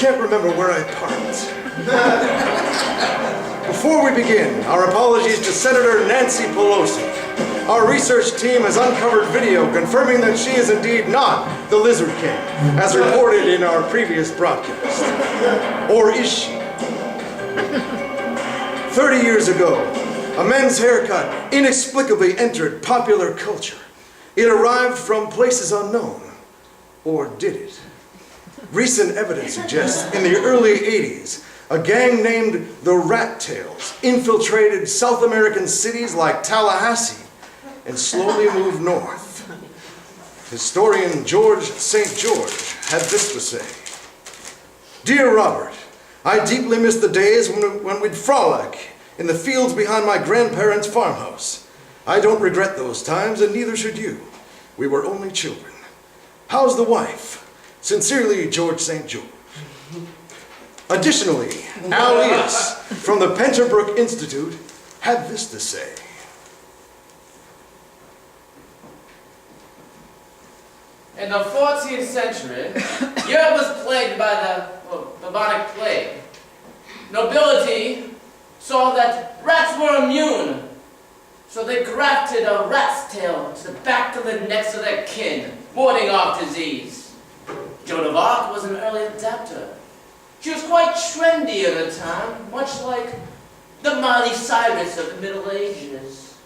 can't remember where I parked. Before we begin, our apologies to Senator Nancy Pelosi. Our research team has uncovered video confirming that she is indeed not the Lizard King, as reported in our previous broadcast. Or is she? 30 years ago, a men's haircut inexplicably entered popular culture. It arrived from places unknown. Or did it? Recent evidence suggests in the early 80s, a gang named the Rat Tails infiltrated South American cities like Tallahassee and slowly moved north. Historian George St. George had this to say. Dear Robert, I deeply miss the days when we'd frolic in the fields behind my grandparents' farmhouse. I don't regret those times, and neither should you. We were only children. How's the wife? Sincerely, George St. George. Additionally, Al Eas from the Penterbrook Institute had this to say. In the 14th century, Europe was plagued by the bubonic plague. Nobility saw that rats were immune, so they grafted a rat's tail to the back of the necks of their kin, warding off disease. Joan of Arc was an early adapter. She was quite trendy at the time, much like the Miley Cyrus of the Middle Ages.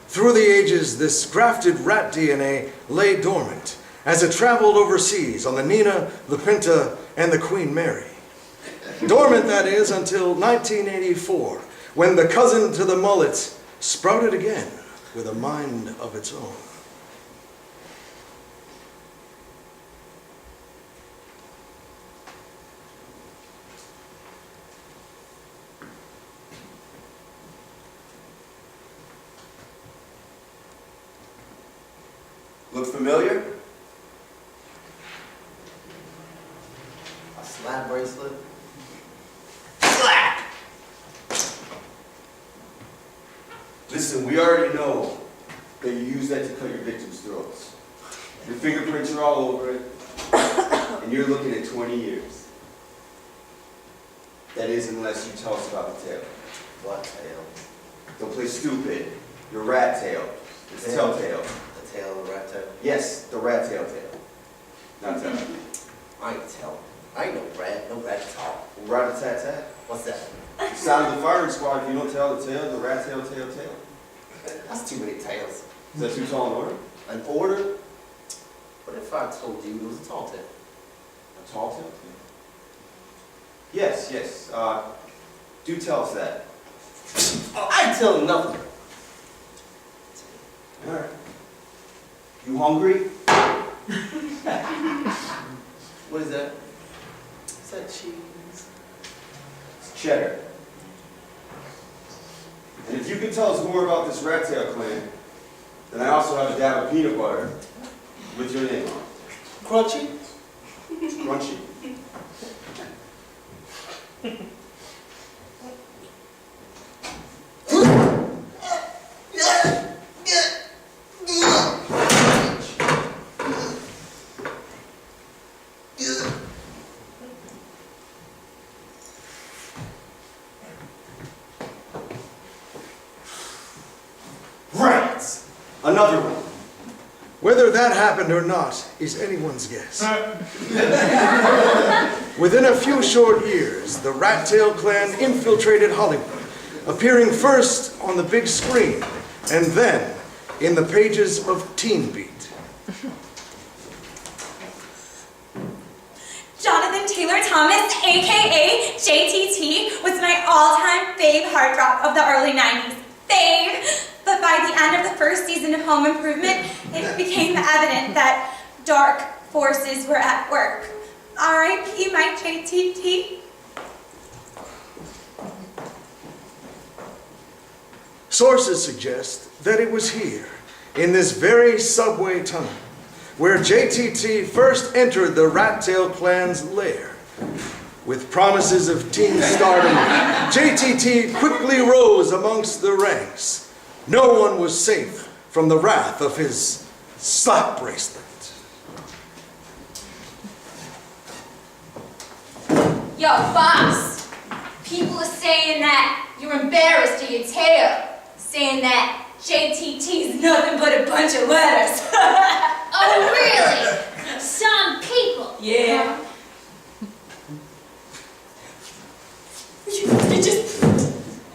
Through the ages, this grafted rat DNA lay dormant as it traveled overseas on the Nina, the Pinta, and the Queen Mary. Dormant, that is, until 1984, when the cousin to the mullets sprouted again with a mind of its own. Look familiar? A slap bracelet? Slap! Listen, we already know that you use that to cut your victims' throats. Your fingerprints are all over it, and you're looking at 20 years. That is, unless you tell us about the tail. What tail? Don't play stupid. Your rat tail. It's telltale. Tail of the rat tail? Yes, the rat tail. Not tail. I ain't tell. I ain't no rat at all. Rat-a-tat-tat? What's that? You sounded the firing squad if you don't tell the tale, the rat tail. That's too many tails. Is that too tall an order? An order? What if I told you it was a tall tail? A tall tail? Yes. Do tell us that. Oh, I ain't telling nothing. All right. You hungry? What is that? Is that cheese? It's cheddar. And if you can tell us more about this rat tail clan, then I also have a dab of peanut butter with your name on it. Crunchy? It's crunchy. Another one. Whether that happened or not is anyone's guess. Within a few short years, the Rat Tail clan infiltrated Hollywood, appearing first on the big screen and then in the pages of Teen Beat. Jonathan Taylor Thomas, aka JTT, was my all-time fave heartthrob of the early 90s. Fave! But by the end of the first season of Home Improvement, it became evident that dark forces were at work. R.I.P. my JTT. Sources suggest that it was here, in this very subway tunnel, where JTT first entered the Rat Tail clan's lair. With promises of teen stardom, JTT quickly rose amongst the ranks. No one was safe from the wrath of his slap bracelet. Yo, boss! People are saying that you're embarrassed of your tail. Saying that JTT's nothing but a bunch of letters. Oh, really? Some people. Yeah. You just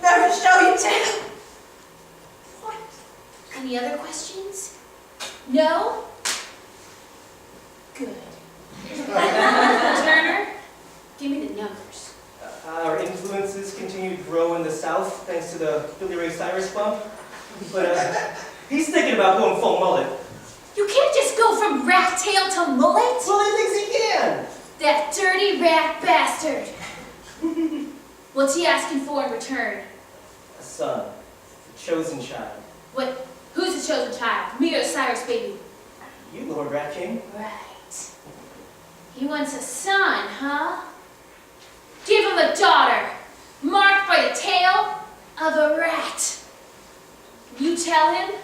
never show your tail. What? Any other questions? No? Good. Turner, give me the numbers. Our influences continue to grow in the South thanks to the Miley Cyrus bump. But he's thinking about going full mullet. You can't just go from rat tail to mullet. Well, he thinks he can. That dirty rat bastard. What's he asking for in return? A son, the chosen child. What? Who's the chosen child? Me or Cyrus, baby? You, Lord Rat King. Right. He wants a son, huh? Give him a daughter, marked by the tail of a rat. You tell him,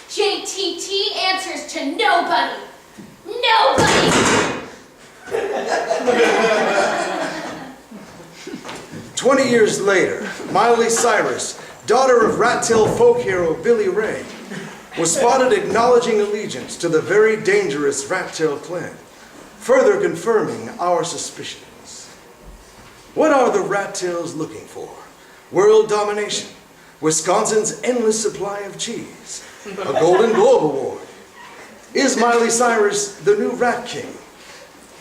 JTT answers to nobody. Nobody! 20 years later, Miley Cyrus, daughter of rat tail folk hero Billy Ray, was spotted acknowledging allegiance to the very dangerous rat tail clan, further confirming our suspicions. What are the rat tails looking for? World domination, Wisconsin's endless supply of cheese, a Golden Globe Award. Is Miley Cyrus the new Rat King?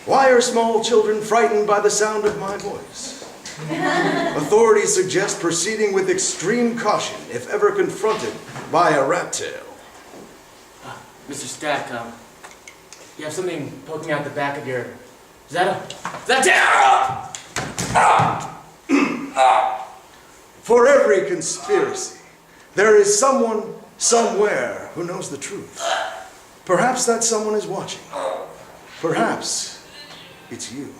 Why are small children frightened by the sound of my voice? Authorities suggest proceeding with extreme caution if ever confronted by a rat tail. Mr. Stack, you have something poking out the back of your... Is that tail? For every conspiracy, there is someone, somewhere, who knows the truth. Perhaps that someone is watching. Perhaps it's you.